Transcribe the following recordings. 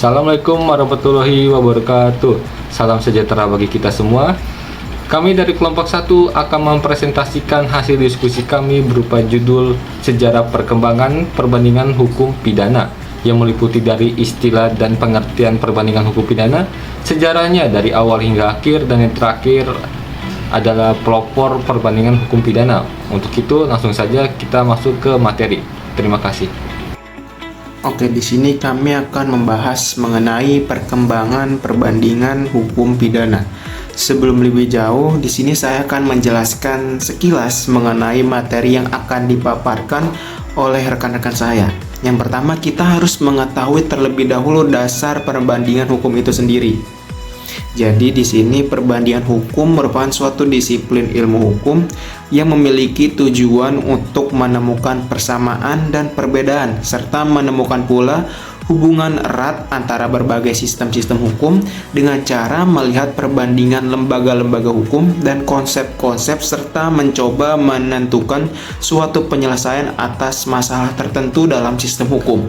Assalamualaikum warahmatullahi wabarakatuh. Salam sejahtera bagi kita semua. Kami dari kelompok 1 akan mempresentasikan hasil diskusi kami berupa judul Sejarah Perkembangan Perbandingan Hukum Pidana, yang meliputi dari istilah dan pengertian perbandingan hukum pidana, sejarahnya dari awal hingga akhir, dan yang terakhir adalah pelopor perbandingan hukum pidana. Untuk itu langsung saja kita masuk ke materi. Terima kasih. Oke, di sini kami akan membahas mengenai perkembangan perbandingan hukum pidana. Sebelum lebih jauh, di sini saya akan menjelaskan sekilas mengenai materi yang akan dipaparkan oleh rekan-rekan saya. Yang pertama, kita harus mengetahui terlebih dahulu dasar perbandingan hukum itu sendiri. Jadi di sini perbandingan hukum merupakan suatu disiplin ilmu hukum yang memiliki tujuan untuk menemukan persamaan dan perbedaan, serta menemukan pula hubungan erat antara berbagai sistem-sistem hukum dengan cara melihat perbandingan lembaga-lembaga hukum dan konsep-konsep, serta mencoba menentukan suatu penyelesaian atas masalah tertentu dalam sistem hukum.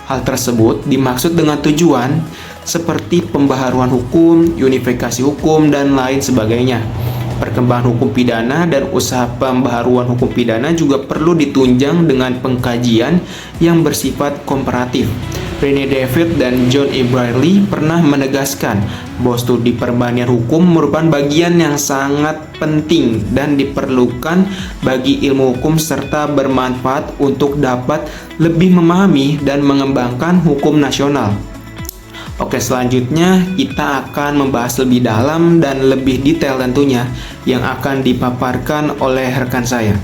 Hal tersebut dimaksud dengan tujuan seperti pembaharuan hukum, unifikasi hukum, dan lain sebagainya. Perkembangan hukum pidana dan usaha pembaharuan hukum pidana juga perlu ditunjang dengan pengkajian yang bersifat komparatif. Rene David dan John E. Brierley pernah menegaskan bahwa studi perbandingan hukum merupakan bagian yang sangat penting dan diperlukan bagi ilmu hukum serta bermanfaat untuk dapat lebih memahami dan mengembangkan hukum nasional. Oke, selanjutnya kita akan membahas lebih dalam dan lebih detail tentunya yang akan dipaparkan oleh rekan saya.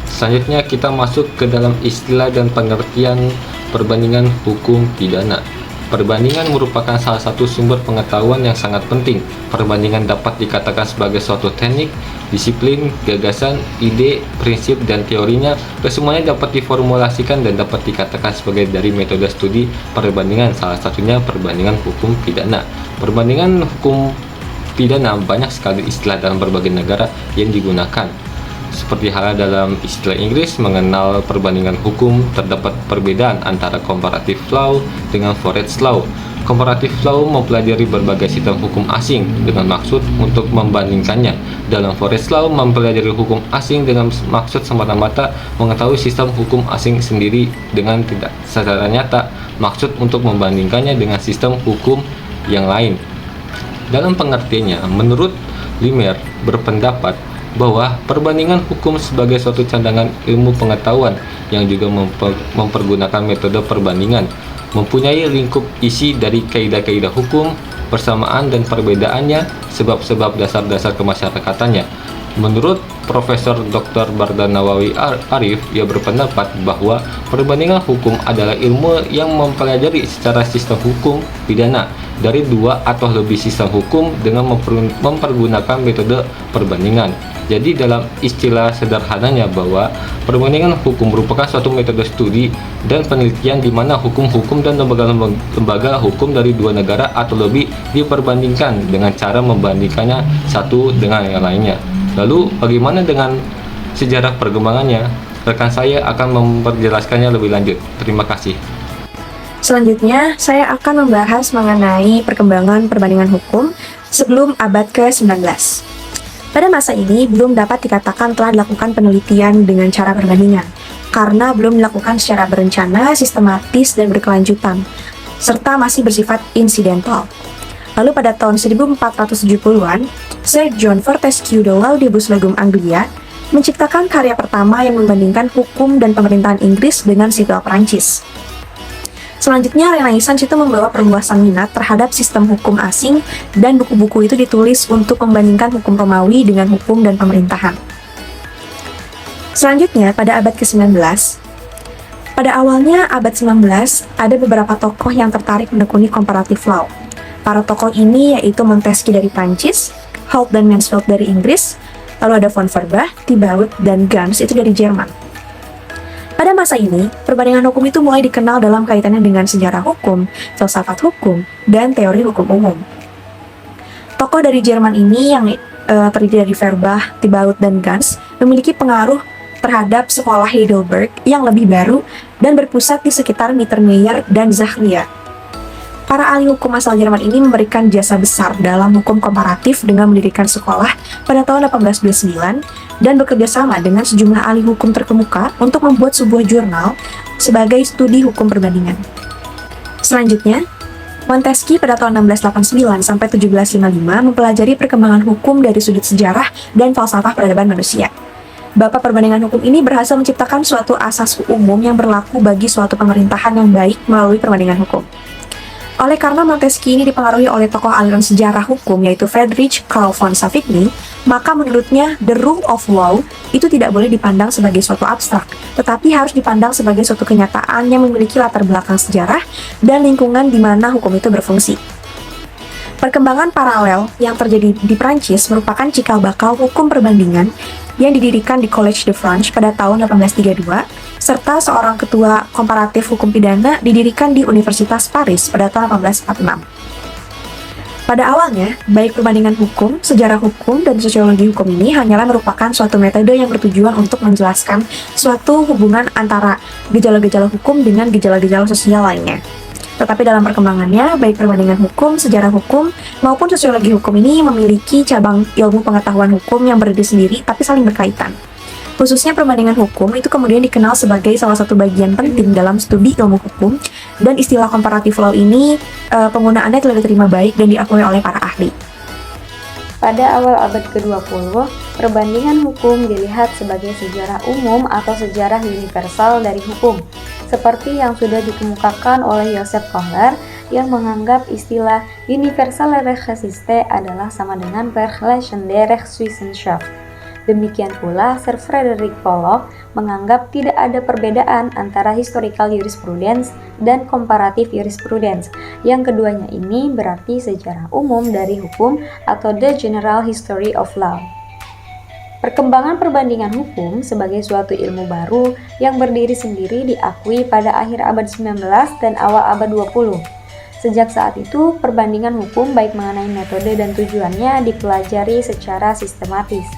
Selanjutnya kita masuk ke dalam istilah dan pengertian perbandingan hukum pidana. Perbandingan merupakan salah satu sumber pengetahuan yang sangat penting. Perbandingan dapat dikatakan sebagai suatu teknik, disiplin, gagasan, ide, prinsip, dan teorinya. Kesemuanya dapat diformulasikan dan dapat dikatakan sebagai dari metode studi perbandingan, salah satunya perbandingan hukum pidana. Perbandingan hukum pidana banyak sekali istilah dalam berbagai negara yang digunakan. Seperti halnya dalam istilah Inggris mengenal perbandingan hukum, terdapat perbedaan antara comparative law dengan foreign law. Comparative law mempelajari berbagai sistem hukum asing dengan maksud untuk membandingkannya. Dalam foreign law mempelajari hukum asing dengan maksud semata-mata mengetahui sistem hukum asing sendiri dengan tidak secara nyata maksud untuk membandingkannya dengan sistem hukum yang lain. Dalam pengertiannya, menurut Limer berpendapat bahwa perbandingan hukum sebagai suatu cadangan ilmu pengetahuan yang juga mempergunakan metode perbandingan, mempunyai lingkup isi dari kaidah-kaidah hukum, persamaan dan perbedaannya, sebab-sebab dasar-dasar kemasyarakatannya. Menurut Profesor Dr. Bardan Nawawi Arif, ia berpendapat bahwa perbandingan hukum adalah ilmu yang mempelajari secara sistem hukum pidana dari dua atau lebih sistem hukum dengan mempergunakan metode perbandingan. Jadi dalam istilah sederhananya bahwa perbandingan hukum merupakan suatu metode studi dan penelitian di mana hukum-hukum dan lembaga hukum dari dua negara atau lebih diperbandingkan dengan cara membandingkannya satu dengan yang lainnya. Lalu bagaimana dengan sejarah perkembangannya? Rekan saya akan memperjelaskannya lebih lanjut. Terima kasih. Selanjutnya, saya akan membahas mengenai perkembangan perbandingan hukum sebelum abad ke-19. Pada masa ini, belum dapat dikatakan telah dilakukan penelitian dengan cara perbandingan, karena belum dilakukan secara berencana, sistematis, dan berkelanjutan, serta masih bersifat insidental. Lalu pada tahun 1470-an, Sir John Fortescue The Laudibus Legum Anglia menciptakan karya pertama yang membandingkan hukum dan pemerintahan Inggris dengan sipil Perancis. Selanjutnya, Renaissance itu membawa perluasan minat terhadap sistem hukum asing dan buku-buku itu ditulis untuk membandingkan hukum Romawi dengan hukum dan pemerintahan. Selanjutnya, pada abad ke-19, pada awalnya abad 19, ada beberapa tokoh yang tertarik menekuni comparative law. Para tokoh ini yaitu Montesquieu dari Prancis, Holt dan Mansfield dari Inggris, lalu ada von Feuerbach, Thibaut, dan Gans itu dari Jerman. Pada masa ini, perbandingan hukum itu mulai dikenal dalam kaitannya dengan sejarah hukum, filsafat hukum, dan teori hukum umum. Tokoh dari Jerman ini yang terdiri dari Feuerbach, Thibaut, dan Gans memiliki pengaruh terhadap sekolah Heidelberg yang lebih baru dan berpusat di sekitar Mittermeier dan Zachariah. Para ahli hukum asal Jerman ini memberikan jasa besar dalam hukum komparatif dengan mendirikan sekolah pada tahun 1829 dan bekerja sama dengan sejumlah ahli hukum terkemuka untuk membuat sebuah jurnal sebagai studi hukum perbandingan. Selanjutnya, Montesquieu pada tahun 1689 sampai 1755 mempelajari perkembangan hukum dari sudut sejarah dan falsafah peradaban manusia. Bapa perbandingan hukum ini berhasil menciptakan suatu asas umum yang berlaku bagi suatu pemerintahan yang baik melalui perbandingan hukum. Oleh karena Montesquieu ini dipengaruhi oleh tokoh aliran sejarah hukum yaitu Friedrich Karl von Savigny, maka menurutnya the rule of law itu tidak boleh dipandang sebagai suatu abstrak, tetapi harus dipandang sebagai suatu kenyataan yang memiliki latar belakang sejarah dan lingkungan di mana hukum itu berfungsi. Perkembangan paralel yang terjadi di Prancis merupakan cikal bakal hukum perbandingan yang didirikan di Collège de France pada tahun 1832, serta seorang ketua komparatif hukum pidana didirikan di Universitas Paris pada tahun 1846. Pada awalnya, baik perbandingan hukum, sejarah hukum, dan sosiologi hukum ini hanyalah merupakan suatu metode yang bertujuan untuk menjelaskan suatu hubungan antara gejala-gejala hukum dengan gejala-gejala sosial lainnya. Tetapi dalam perkembangannya, baik perbandingan hukum, sejarah hukum, maupun sosiologi hukum ini memiliki cabang ilmu pengetahuan hukum yang berdiri sendiri tapi saling berkaitan. Khususnya perbandingan hukum itu kemudian dikenal sebagai salah satu bagian penting dalam studi ilmu hukum, dan istilah comparative law ini penggunaannya telah diterima baik dan diakui oleh para ahli. Pada awal abad ke-20, perbandingan hukum dilihat sebagai sejarah umum atau sejarah universal dari hukum, seperti yang sudah dikemukakan oleh Joseph Kohler yang menganggap istilah universelle Rechtsgeschichte adalah sama dengan Vergleichende Rechtswissenschaft. Demikian pula Sir Frederick Pollock menganggap tidak ada perbedaan antara historical jurisprudence dan comparative jurisprudence. Yang keduanya ini berarti sejarah umum dari hukum atau the general history of law. Perkembangan perbandingan hukum sebagai suatu ilmu baru yang berdiri sendiri diakui pada akhir abad 19 dan awal abad 20. Sejak saat itu, perbandingan hukum baik mengenai metode dan tujuannya dipelajari secara sistematis.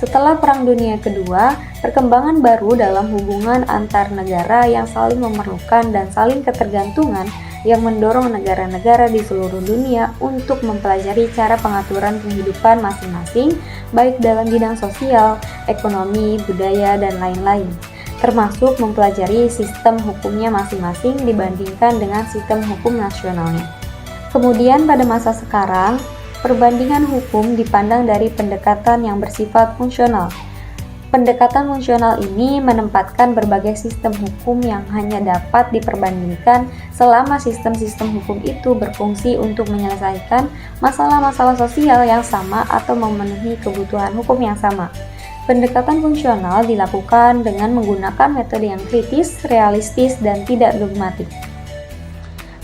Setelah Perang Dunia Kedua, perkembangan baru dalam hubungan antar negara yang saling memerlukan dan saling ketergantungan yang mendorong negara-negara di seluruh dunia untuk mempelajari cara pengaturan kehidupan masing-masing, baik dalam bidang sosial, ekonomi, budaya, dan lain-lain, termasuk mempelajari sistem hukumnya masing-masing dibandingkan dengan sistem hukum nasionalnya. Kemudian pada masa sekarang, perbandingan hukum dipandang dari pendekatan yang bersifat fungsional. Pendekatan fungsional ini menempatkan berbagai sistem hukum yang hanya dapat diperbandingkan selama sistem-sistem hukum itu berfungsi untuk menyelesaikan masalah-masalah sosial yang sama atau memenuhi kebutuhan hukum yang sama. Pendekatan fungsional dilakukan dengan menggunakan metode yang kritis, realistis, dan tidak dogmatik.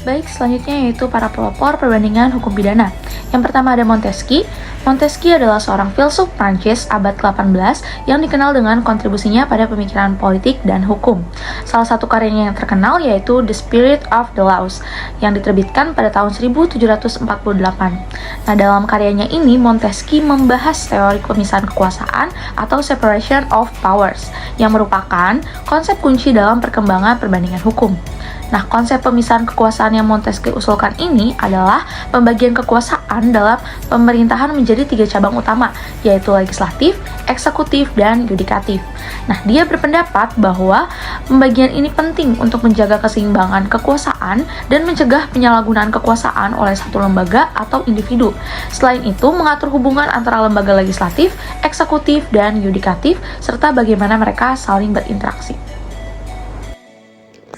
Baik, selanjutnya yaitu para pelopor perbandingan hukum pidana. Yang pertama ada Montesquieu. Montesquieu adalah seorang filsuf Prancis abad ke-18 yang dikenal dengan kontribusinya pada pemikiran politik dan hukum. Salah satu karyanya yang terkenal yaitu The Spirit of the Laws yang diterbitkan pada tahun 1748. Nah, dalam karyanya ini Montesquieu membahas teori pemisahan kekuasaan atau separation of powers yang merupakan konsep kunci dalam perkembangan perbandingan hukum. Nah, konsep pemisahan kekuasaan yang Montesquieu usulkan ini adalah pembagian kekuasaan dalam pemerintahan menjadi 3 cabang utama, yaitu legislatif, eksekutif, dan yudikatif. Nah, dia berpendapat bahwa pembagian ini penting untuk menjaga keseimbangan kekuasaan dan mencegah penyalahgunaan kekuasaan oleh satu lembaga atau individu. Selain itu, mengatur hubungan antara lembaga legislatif, eksekutif, dan yudikatif, serta bagaimana mereka saling berinteraksi.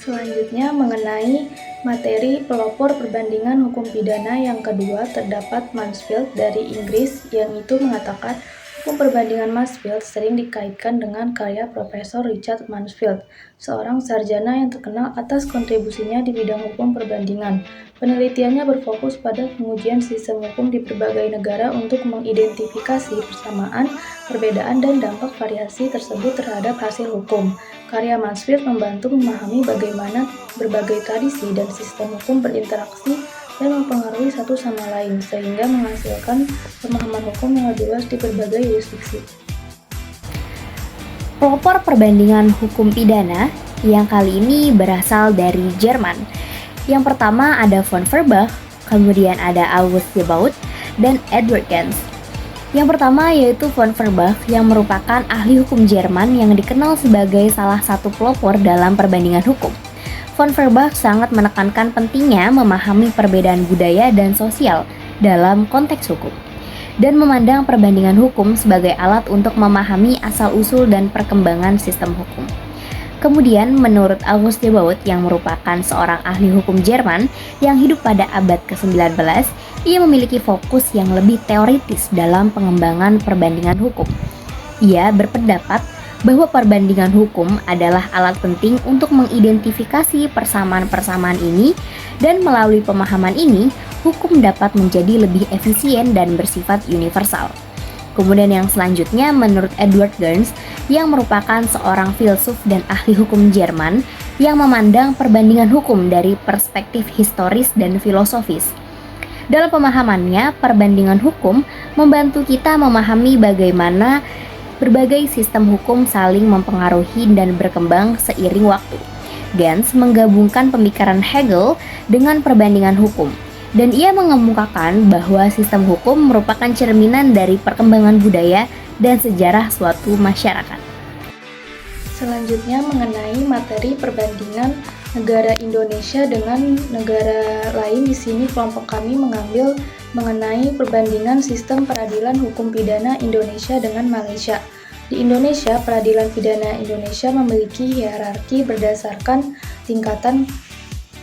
Selanjutnya mengenai materi pelopor perbandingan hukum pidana yang kedua terdapat Mansfield dari Inggris yang itu mengatakan hukum perbandingan Mansfield sering dikaitkan dengan karya Profesor Richard Mansfield, seorang sarjana yang terkenal atas kontribusinya di bidang hukum perbandingan. Penelitiannya berfokus pada pengujian sistem hukum di berbagai negara untuk mengidentifikasi persamaan, perbedaan, dan dampak variasi tersebut terhadap hasil hukum. Karya Mansfield membantu memahami bagaimana berbagai tradisi dan sistem hukum berinteraksi dan mempengaruhi satu sama lain, sehingga menghasilkan pemahaman hukum yang lebih luas di berbagai jurisdiksi. Pelopor perbandingan hukum pidana yang kali ini berasal dari Jerman, Yang pertama ada von Feuerbach, kemudian ada August Gebauer, dan Edward Gens. Yang pertama yaitu von Feuerbach yang merupakan ahli hukum Jerman yang dikenal sebagai salah satu pelopor dalam perbandingan hukum. Von Feuerbach sangat menekankan pentingnya memahami perbedaan budaya dan sosial dalam konteks hukum, dan memandang perbandingan hukum sebagai alat untuk memahami asal-usul dan perkembangan sistem hukum. Kemudian, menurut August Gebauer yang merupakan seorang ahli hukum Jerman yang hidup pada abad ke-19, ia memiliki fokus yang lebih teoritis dalam pengembangan perbandingan hukum. Ia berpendapat bahwa perbandingan hukum adalah alat penting untuk mengidentifikasi persamaan-persamaan ini, dan melalui pemahaman ini, hukum dapat menjadi lebih efisien dan bersifat universal. Kemudian yang selanjutnya menurut Edward Gens yang merupakan seorang filsuf dan ahli hukum Jerman yang memandang perbandingan hukum dari perspektif historis dan filosofis. Dalam pemahamannya, perbandingan hukum membantu kita memahami bagaimana berbagai sistem hukum saling mempengaruhi dan berkembang seiring waktu. Gens menggabungkan pemikiran Hegel dengan perbandingan hukum, dan ia mengemukakan bahwa sistem hukum merupakan cerminan dari perkembangan budaya dan sejarah suatu masyarakat. Selanjutnya mengenai materi perbandingan negara Indonesia dengan negara lain. Di sini kelompok kami mengambil mengenai perbandingan sistem peradilan hukum pidana Indonesia dengan Malaysia. Di Indonesia, peradilan pidana Indonesia memiliki hierarki berdasarkan tingkatan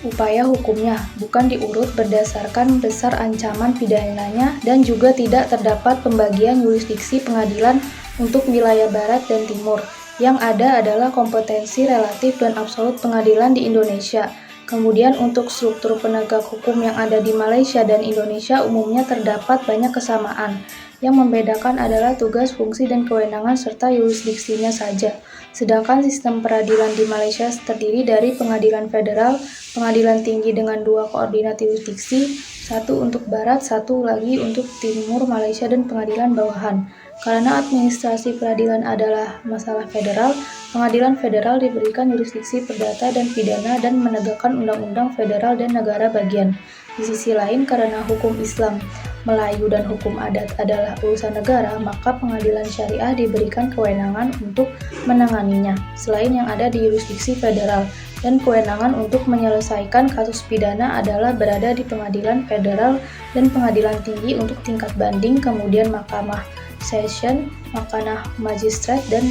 upaya hukumnya, bukan diurut berdasarkan besar ancaman pidananya, dan juga tidak terdapat pembagian yurisdiksi pengadilan untuk wilayah barat dan timur. Yang ada adalah kompetensi relatif dan absolut pengadilan di Indonesia. Kemudian untuk struktur penegak hukum yang ada di Malaysia dan Indonesia umumnya terdapat banyak kesamaan. Yang membedakan adalah tugas, fungsi, dan kewenangan serta yurisdiksinya saja. Sedangkan sistem peradilan di Malaysia terdiri dari pengadilan federal, pengadilan tinggi dengan 2 koordinat yurisdiksi, satu untuk barat, satu lagi untuk timur Malaysia, dan pengadilan bawahan. Karena administrasi peradilan adalah masalah federal, pengadilan federal diberikan yurisdiksi perdata dan pidana dan menegakkan undang-undang federal dan negara bagian. Di sisi lain, karena hukum Islam, Melayu, dan hukum adat adalah urusan negara, maka pengadilan syariah diberikan kewenangan untuk menanganinya, selain yang ada di yurisdiksi federal, dan kewenangan untuk menyelesaikan kasus pidana adalah berada di pengadilan federal dan pengadilan tinggi untuk tingkat banding, kemudian mahkamah session, mahkamah magistrat, dan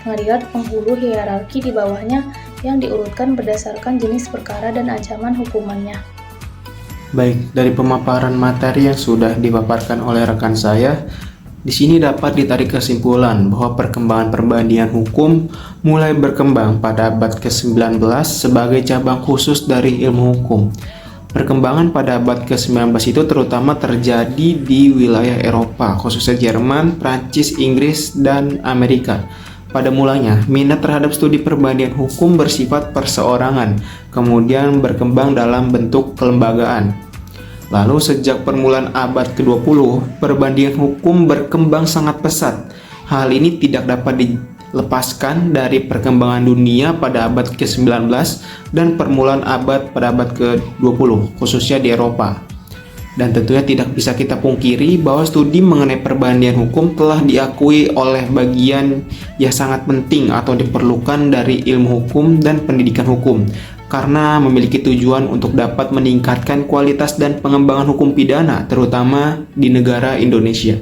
pengadilan penghulu hierarki di bawahnya yang diurutkan berdasarkan jenis perkara dan ancaman hukumannya. Baik, dari pemaparan materi yang sudah dipaparkan oleh rekan saya, di sini dapat ditarik kesimpulan bahwa perkembangan perbandingan hukum mulai berkembang pada abad ke-19 sebagai cabang khusus dari ilmu hukum. Perkembangan pada abad ke-19 itu terutama terjadi di wilayah Eropa, khususnya Jerman, Prancis, Inggris, dan Amerika. Pada mulanya, minat terhadap studi perbandingan hukum bersifat perseorangan, kemudian berkembang dalam bentuk kelembagaan. Lalu sejak permulaan abad ke-20, perbandingan hukum berkembang sangat pesat. Hal ini tidak dapat dilepaskan dari perkembangan dunia pada abad ke-19 dan permulaan abad pada abad ke-20, khususnya di Eropa. Dan tentunya tidak bisa kita pungkiri bahwa studi mengenai perbandingan hukum telah diakui oleh bagian yang sangat penting atau diperlukan dari ilmu hukum dan pendidikan hukum, karena memiliki tujuan untuk dapat meningkatkan kualitas dan pengembangan hukum pidana, terutama di negara Indonesia.